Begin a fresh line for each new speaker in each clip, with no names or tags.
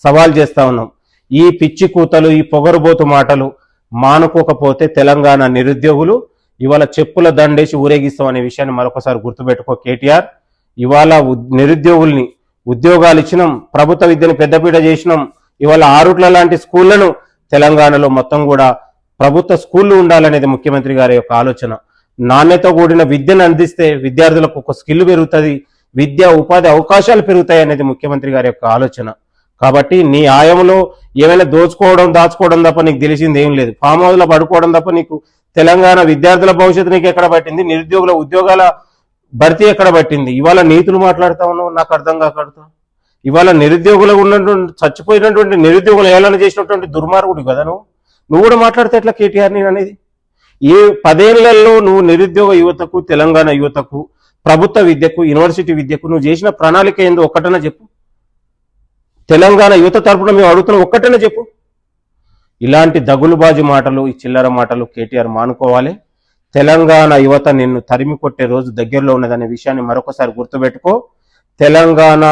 సవాల్ చేస్తా ఉన్నాం. ఈ పిచ్చి కూతలు, ఈ పొగరుబోతు మాటలు మానుకోకపోతే తెలంగాణ నిరుద్యోగులు ఇవాళ చెప్పుల దండేసి ఊరేగిస్తాం అనే విషయాన్ని మరొకసారి గుర్తుపెట్టుకో కేటీఆర్. ఇవాళ నిరుద్యోగుల్ని ఉద్యోగాలు ఇచ్చినాం, ప్రభుత్వ విద్యను పెద్దపీట చేసినాం. ఇవాళ ఆరుట్ల లాంటి స్కూళ్లను తెలంగాణలో మొత్తం కూడా ప్రభుత్వ స్కూళ్లు ఉండాలనేది ముఖ్యమంత్రి గారి యొక్క ఆలోచన. నాణ్యత కూడిన విద్యను అందిస్తే విద్యార్థులకు ఒక స్కిల్ పెరుగుతుంది, విద్యా ఉపాధి అవకాశాలు పెరుగుతాయి అనేది ముఖ్యమంత్రి గారి యొక్క ఆలోచన. కాబట్టి నీ ఆయంలో ఏమైనా దాచుకోవడం తప్ప నీకు తెలిసింది ఏం లేదు. ఫామ్ హౌస్ లో పడుకోవడం తప్ప నీకు తెలంగాణ విద్యార్థుల భవిష్యత్తు నీకు ఎక్కడ పట్టింది? నిరుద్యోగుల ఉద్యోగాల భర్తీ ఎక్కడ పట్టింది? ఇవాళ నీతులు మాట్లాడుతా ఉన్నావు, నాకు అర్థం కాకడుతా. ఇవాళ నిరుద్యోగులు ఉన్నటువంటి చచ్చిపోయినటువంటి నిరుద్యోగులు ఏలన చేసినటువంటి దుర్మార్గుడు కదా నువ్వు కూడా మాట్లాడితే ఎట్లా కేటీఆర్ నేను అనేది? ఏ 10 ఏళ్లలో నువ్వు నిరుద్యోగ యువతకు, తెలంగాణ యువతకు, ప్రభుత్వ విద్యకు, యూనివర్సిటీ విద్యకు నువ్వు చేసిన ప్రణాళిక ఏందో ఒక్కటనే చెప్పు. తెలంగాణ యువత తరపున మేము అడుగుతున్న ఒక్కటనే చెప్పు. ఇలాంటి దగులుబాజీ మాటలు, ఈ చిల్లర మాటలు కేటీఆర్ మానుకోవాలి. తెలంగాణ యువత నిన్ను తరిమి కొట్టే రోజు దగ్గరలో ఉన్నదనే విషయాన్ని మరొకసారి గుర్తుపెట్టుకో. తెలంగాణ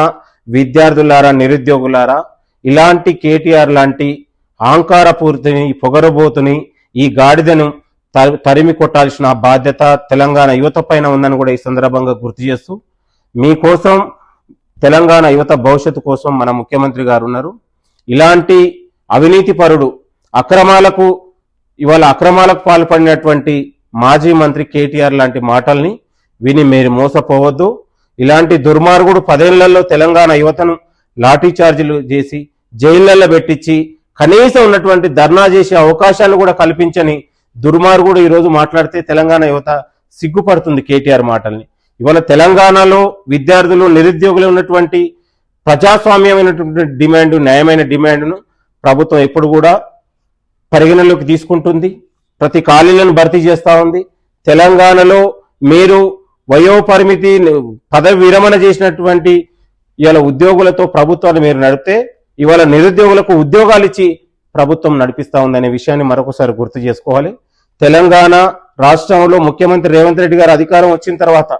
విద్యార్థులారా, నిరుద్యోగులారా, ఇలాంటి కేటీఆర్ లాంటి అహంకారపూర్తిని, పొగరబోతుని, ఈ గాడిదను తరిమి కొట్టాల్సిన బాధ్యత తెలంగాణ యువత పైన ఉందని కూడా ఈ సందర్భంగా గుర్తు చేస్తూ, మీకోసం తెలంగాణ యువత భవిష్యత్తు కోసం మన ముఖ్యమంత్రి గారు ఉన్నారు. ఇలాంటి అవినీతి పరుడు, అక్రమాలకు పాల్పడినటువంటి మాజీ మంత్రి కేటీఆర్ లాంటి మాటల్ని విని మీరు మోసపోవద్దు. ఇలాంటి దుర్మార్గుడు 10 ఏళ్లలో తెలంగాణ యువతను లాఠీ చార్జీలు చేసి జైళ్లలో పెట్టించి కనీసం ఉన్నటువంటి ధర్నా చేసే అవకాశాలు కూడా కల్పించని దుర్మార్గుడు ఈరోజు మాట్లాడితే తెలంగాణ యువత సిగ్గుపడుతుంది కేటీఆర్ మాటల్ని. ఇవాళ తెలంగాణలో విద్యార్థులు, నిరుద్యోగులు ఉన్నటువంటి ప్రజాస్వామ్యమైనటువంటి డిమాండ్, న్యాయమైన డిమాండ్ను ప్రభుత్వం ఎప్పుడు కూడా పరిగణలోకి తీసుకుంటుంది. ప్రతి ఖాళీలను భర్తీ చేస్తూ ఉంది. తెలంగాణలో మీరు వయోపరిమితి, పదవి విరమణ చేసినటువంటి ఇవాళ ఉద్యోగులతో ప్రభుత్వాన్ని మీరు నడిపితే ఇవాళ నిరుద్యోగులకు ఉద్యోగాలు ఇచ్చి ప్రభుత్వం నడిపిస్తూ ఉందనే విషయాన్ని మరొకసారి గుర్తు చేసుకోవాలి. తెలంగాణ రాష్ట్రంలో ముఖ్యమంత్రి రేవంత్ రెడ్డి గారు అధికారం వచ్చిన తర్వాత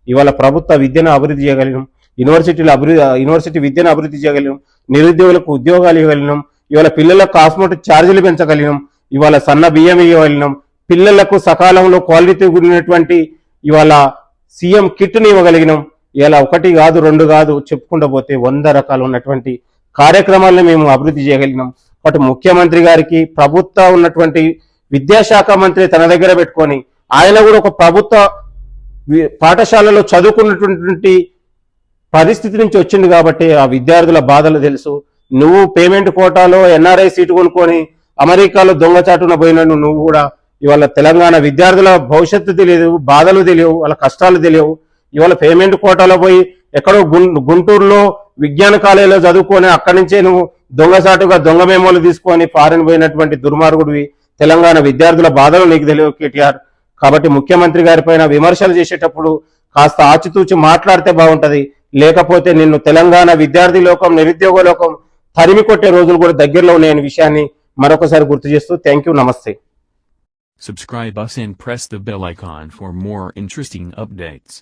ఇవాళ ప్రభుత్వ విద్యను అభివృద్ధి చేయగలిగినాం, యూనివర్సిటీ విద్యను అభివృద్ధి చేయగలిగినాం, నిరుద్యోగులకు ఉద్యోగాలు ఇవ్వగలిగినాం, ఇవాళ పిల్లలకు కాస్మోటిక్ ఛార్జీలు పెంచగలిగినాం, ఇవాళ సన్న బియ్యం ఇవ్వగలిగినాం, పిల్లలకు సకాలంలో క్వాలిటీ కూడినటువంటి ఇవాళ సీఎం కిట్ని ఇవ్వగలిగినాం. ఇలా 1 కాదు 2 కాదు చెప్పుకుంటూ పోతే 100 రకాలు ఉన్నటువంటి కార్యక్రమాలను మేము అభివృద్ధి చేయగలిగినాం. బట్ ముఖ్యమంత్రి గారికి ప్రభుత్వ ఉన్నటువంటి విద్యాశాఖ మంత్రి తన దగ్గర పెట్టుకొని ఆయన కూడా ఒక ప్రభుత్వ పాఠశాలలో చదువుకున్నటువంటి పరిస్థితి నుంచి వచ్చింది కాబట్టి ఆ విద్యార్థుల బాధలు తెలుసు. నువ్వు పేమెంట్ కోటాలో ఎన్ఆర్ఐ సీటు కొనుక్కొని అమెరికాలో దొంగచాటున పోయినట్టు నువ్వు కూడా ఇవాళ తెలంగాణ విద్యార్థుల భవిష్యత్తు తెలియదు, బాధలు తెలియవు, వాళ్ళ కష్టాలు తెలియవు. ఇవాళ పేమెంట్ కోటాలో పోయి ఎక్కడో గుంటూరులో విజ్ఞాన కాలేజీలో చదువుకొని అక్కడి నుంచే నువ్వు దొంగసాటుగా దొంగ మేమోలు తీసుకొని ఫారెన్ పోయినటువంటి దుర్మార్గుడివి. తెలంగాణ విద్యార్థుల బాధలు నీకు తెలియవు కేటీఆర్. కాబట్టి ముఖ్యమంత్రి గారి పైన విమర్శలు చేసేటప్పుడు కాస్త ఆచితూచి మాట్లాడితే బాగుంటది. లేకపోతే నిన్ను తెలంగాణ విద్యార్థి లోకం, నిరుద్యోగ లోకం తరిమి కొట్టే రోజులు కూడా దగ్గరలో ఉన్నాయనే విషయాన్ని మరొకసారి గుర్తు చేస్తూ థ్యాంక్ యూ, నమస్తే.
Subscribe us and press the bell icon for more interesting updates.